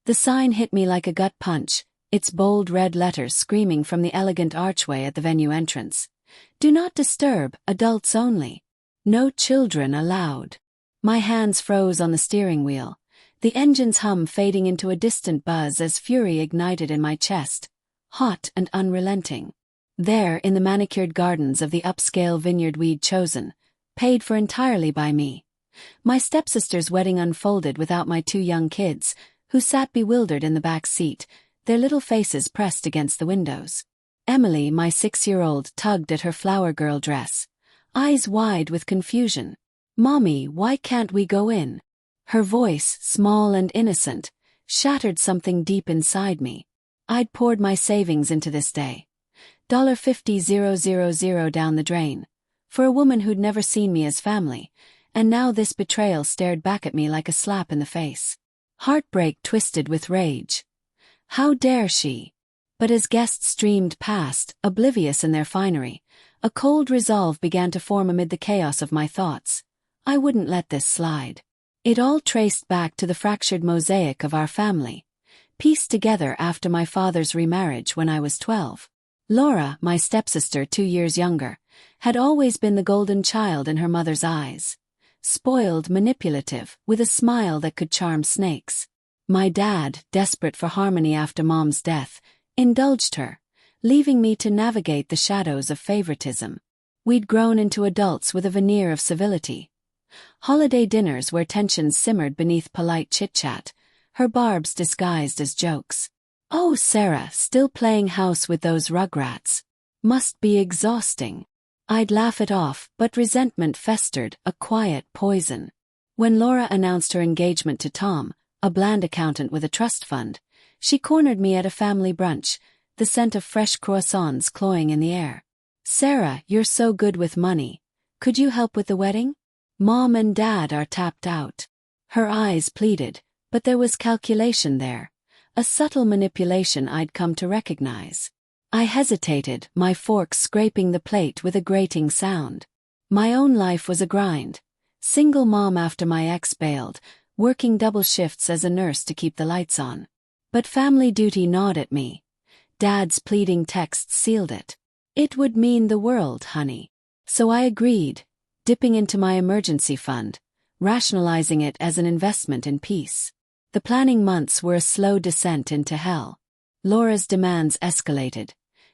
The sign hit me like a gut punch, its bold red letters screaming from the elegant archway at the venue entrance. Do not disturb, adults only. No children allowed. My hands froze on the steering wheel, the engine's hum fading into a distant buzz as fury ignited in my chest, hot and unrelenting. There, in the manicured gardens of the upscale vineyard we'd chosen, paid for entirely by me, my stepsister's wedding unfolded without my two young kids, who sat bewildered in the back seat, their little faces pressed against the windows. Emily, my 6-year-old, tugged at her flower girl dress, eyes wide with confusion. "Mommy, why can't we go in?" Her voice, small and innocent, shattered something deep inside me. I'd poured my savings into this day. $50,000 down the drain. For a woman who'd never seen me as family, and now this betrayal stared back at me like a slap in the face. Heartbreak twisted with rage. How dare she? But as guests streamed past, oblivious in their finery, a cold resolve began to form amid the chaos of my thoughts. I wouldn't let this slide. It all traced back to the fractured mosaic of our family, pieced together after my father's remarriage when I was 12. Laura, my stepsister 2 years younger, had always been the golden child in her mother's eyes. Spoiled, manipulative, with a smile that could charm snakes. My dad, desperate for harmony after Mom's death, indulged her, leaving me to navigate the shadows of favoritism. We'd grown into adults with a veneer of civility. Holiday dinners where tensions simmered beneath polite chit-chat, her barbs disguised as jokes. "Oh, Sarah, still playing house with those rugrats. Must be exhausting." I'd laugh it off, but resentment festered, a quiet poison. When Laura announced her engagement to Tom, a bland accountant with a trust fund, she cornered me at a family brunch, the scent of fresh croissants cloying in the air. "Sarah, you're so good with money. Could you help with the wedding? Mom and Dad are tapped out." Her eyes pleaded, but there was calculation there, a subtle manipulation I'd come to recognize. I hesitated, my fork scraping the plate with a grating sound. My own life was a grind. Single mom after my ex bailed, working double shifts as a nurse to keep the lights on. But family duty gnawed at me. Dad's pleading texts sealed it. It would mean the world, honey. So I agreed, dipping into my emergency fund, rationalizing it as an investment in peace. The planning months were a slow descent into hell. Laura's demands escalated.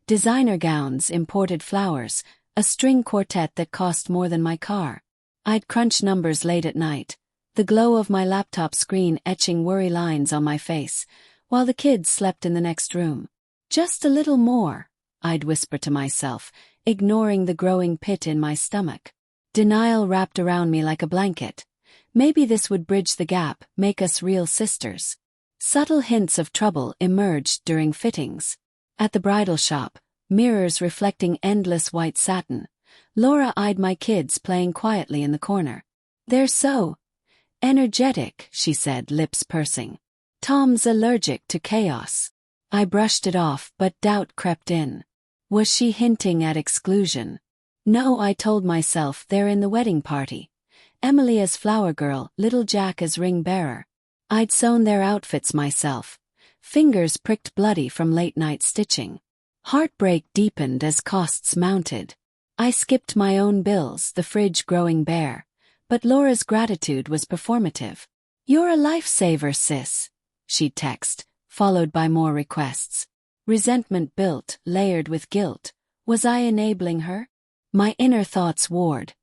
Designer gowns, imported flowers, a string quartet that cost more than my car. I'd crunch numbers late at night, the glow of my laptop screen etching worry lines on my face, while the kids slept in the next room. "Just a little more," I'd whisper to myself, ignoring the growing pit in my stomach. Denial wrapped around me like a blanket. Maybe this would bridge the gap, make us real sisters. Subtle hints of trouble emerged during fittings. At the bridal shop, mirrors reflecting endless white satin, Laura eyed my kids playing quietly in the corner. "They're so energetic," she said, lips pursing. "Tom's allergic to chaos." I brushed it off, but doubt crept in. Was she hinting at exclusion? No, I told myself, they're in the wedding party. Emily as flower girl, little Jack as ring bearer. I'd sewn their outfits myself. Fingers pricked bloody from late-night stitching. Heartbreak deepened as costs mounted. I skipped my own bills, the fridge growing bare. But Laura's gratitude was performative. "You're a lifesaver, sis," she'd text, followed by more requests. Resentment built, layered with guilt. Was I enabling her? My inner thoughts warred.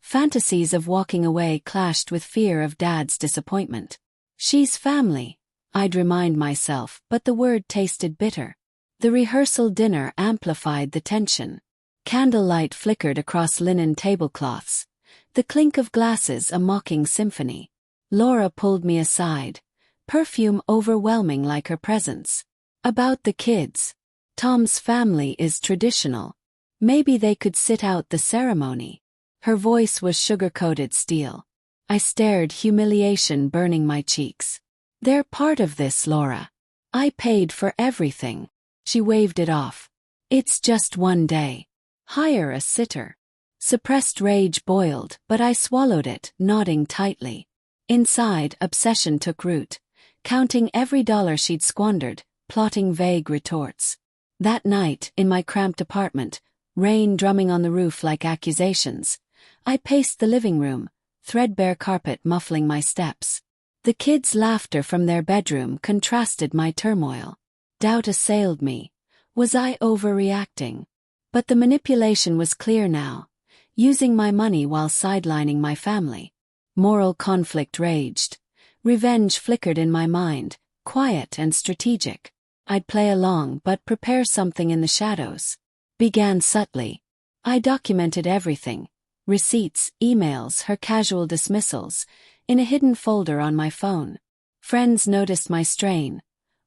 Fantasies of walking away clashed with fear of Dad's disappointment. "She's family," I'd remind myself, but the word tasted bitter. The rehearsal dinner amplified the tension. Candlelight flickered across linen tablecloths. The clink of glasses a mocking symphony. Laura pulled me aside, perfume overwhelming like her presence. "About the kids. Tom's family is traditional. Maybe they could sit out the ceremony." Her voice was sugar-coated steel. I stared, humiliation burning my cheeks. "They're part of this, Laura. I paid for everything." She waved it off. "It's just one day. Hire a sitter." Suppressed rage boiled, but I swallowed it, nodding tightly. Inside, obsession took root. counting every dollar she'd squandered, plotting vague retorts. That night, in my cramped apartment, rain drumming on the roof like accusations, I paced the living room, threadbare carpet muffling my steps. The kids' laughter from their bedroom contrasted my turmoil. Doubt assailed me. Was I overreacting? But the manipulation was clear now. Using my money while sidelining my family. Moral conflict raged. Revenge flickered in my mind, quiet and strategic. I'd play along but prepare something in the shadows. Began subtly. I documented everything. Receipts, emails, her casual dismissals, in a hidden folder on my phone. Friends noticed my strain.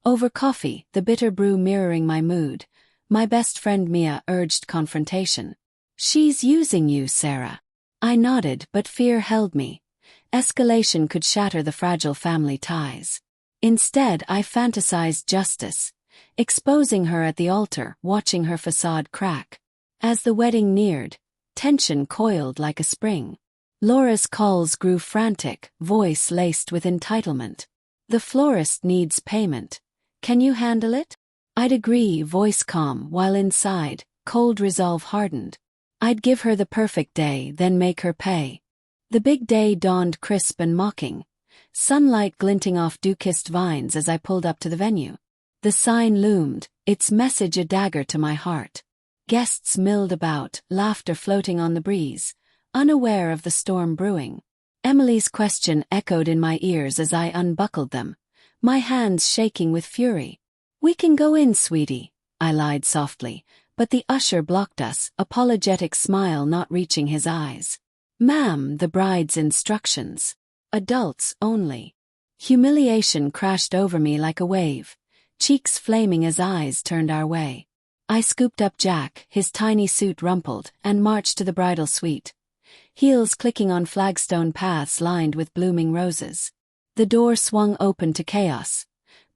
Over coffee, the bitter brew mirroring my mood, my best friend Mia urged confrontation. "She's using you, Sarah." I nodded, but fear held me. Escalation could shatter the fragile family ties. Instead, I fantasized justice, exposing her at the altar, watching her facade crack. As the wedding neared, tension coiled like a spring. Laura's calls grew frantic, voice laced with entitlement. "The florist needs payment. Can you handle it?" I'd agree, voice calm, while inside, cold resolve hardened. I'd give her the perfect day, then make her pay. The big day dawned crisp and mocking, sunlight glinting off dew-kissed vines as I pulled up to the venue. The sign loomed, its message a dagger to my heart. Guests milled about, laughter floating on the breeze, unaware of the storm brewing. Emily's question echoed in my ears as I unbuckled them, my hands shaking with fury. "We can go in, sweetie," I lied softly, but the usher blocked us, apologetic smile not reaching his eyes. "Ma'am, the bride's instructions. Adults only." Humiliation crashed over me like a wave, cheeks flaming as eyes turned our way. I scooped up Jack, his tiny suit rumpled, and marched to the bridal suite. Heels clicking on flagstone paths lined with blooming roses. The door swung open to chaos.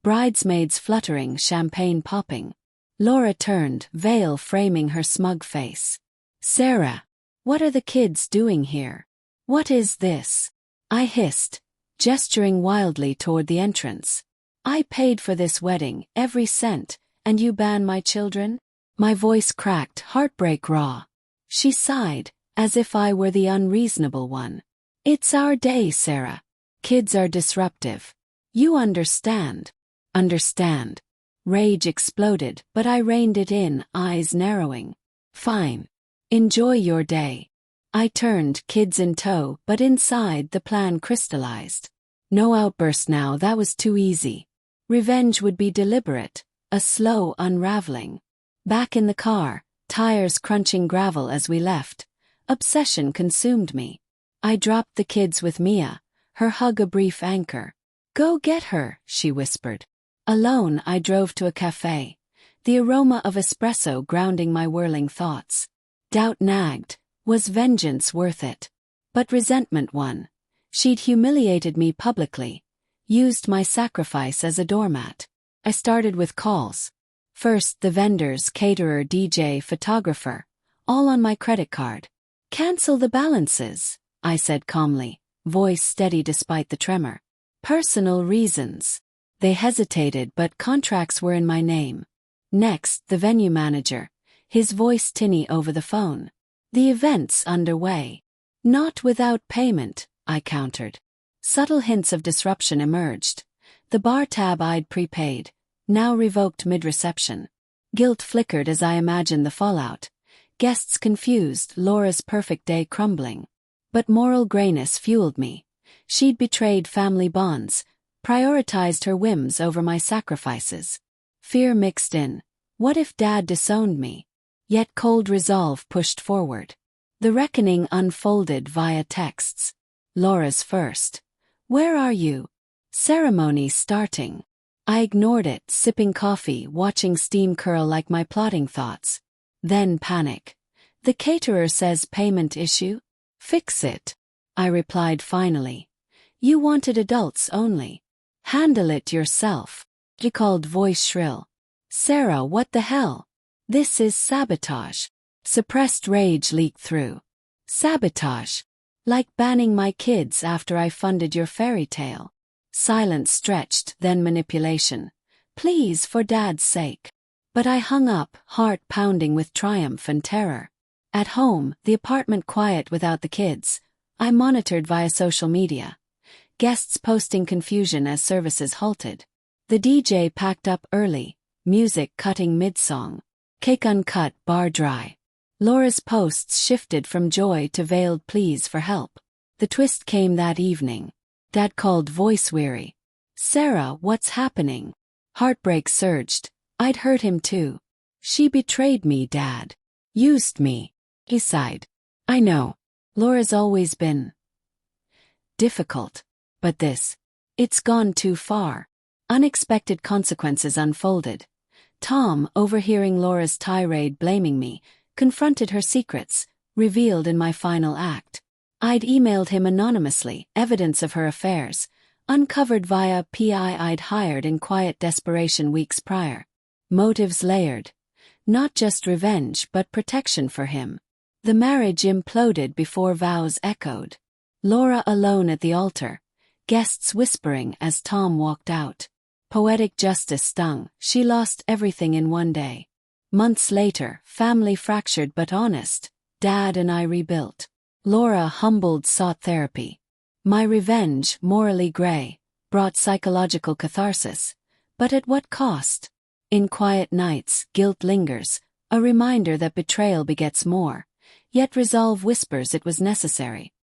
Bridesmaids fluttering, champagne popping. Laura turned, veil framing her smug face. "Sarah, what are the kids doing here? What is this?" I hissed, gesturing wildly toward the entrance. "I paid for this wedding, every cent, and you ban my children?" My voice cracked, heartbreak raw. She sighed, as if I were the unreasonable one. "It's our day, Sarah. Kids are disruptive. You understand." Understand. Rage exploded, but I reined it in, eyes narrowing. "Fine. Enjoy your day." I turned, kids in tow, but inside the plan crystallized. No outburst now, that was too easy. Revenge would be deliberate, a slow unraveling. Back in the car, tires crunching gravel as we left. Obsession consumed me. I dropped the kids with Mia, her hug a brief anchor. "Go get her," she whispered. Alone, I drove to a cafe, the aroma of espresso grounding my whirling thoughts. Doubt nagged, was vengeance worth it? But resentment won. She'd humiliated me publicly, used my sacrifice as a doormat. I started with calls. First, the vendors, caterer, DJ, photographer, all on my credit card. "Cancel the balances," I said calmly, voice steady despite the tremor. "Personal reasons." They hesitated, but contracts were in my name. Next, the venue manager, his voice tinny over the phone. "The event's underway." "Not without payment," I countered. Subtle hints of disruption emerged. The bar tab I'd prepaid, now revoked mid-reception. Guilt flickered as I imagined the fallout. Guests confused, Laura's perfect day crumbling. But moral grayness fueled me. She'd betrayed family bonds, prioritized her whims over my sacrifices. Fear mixed in. What if Dad disowned me? Yet cold resolve pushed forward. The reckoning unfolded via texts. Laura's first. "Where are you?" "Ceremony starting." I ignored it, sipping coffee, watching steam curl like my plotting thoughts. Then panic. "The caterer says payment issue?" "Fix it," I replied finally. "You wanted adults only. Handle it yourself." She called, voice shrill. "Sarah, what the hell? This is sabotage." Suppressed rage leaked through. "Sabotage? Like banning my kids after I funded your fairy tale." Silence stretched, then manipulation. Please, for Dad's sake. But I hung up, heart pounding with triumph and terror. At home, the apartment quiet without the kids, I monitored via social media. Guests posting confusion as services halted. The DJ packed up early, music cutting mid-song. Cake uncut, bar dry. Laura's posts shifted from joy to veiled pleas for help. The twist came that evening. Dad called voice-weary. "Sarah, what's happening?" Heartbreak surged. I'd hurt him too. "She betrayed me, Dad. Used me." He sighed. "I know. Laura's always been difficult. But it's gone too far." Unexpected consequences unfolded. Tom, overhearing Laura's tirade blaming me, confronted her secrets, revealed in my final act. I'd emailed him anonymously, evidence of her affairs, uncovered via PI I'd hired in quiet desperation weeks prior. Motives layered. Not just revenge but protection for him. The marriage imploded before vows echoed. Laura alone at the altar, guests whispering as Tom walked out. Poetic justice stung, she lost everything in one day. Months later, family fractured but honest, Dad and I rebuilt. Laura, humbled, sought therapy. My revenge, morally gray, brought psychological catharsis. But at what cost? In quiet nights, guilt lingers, a reminder that betrayal begets more. Yet resolve whispers it was necessary.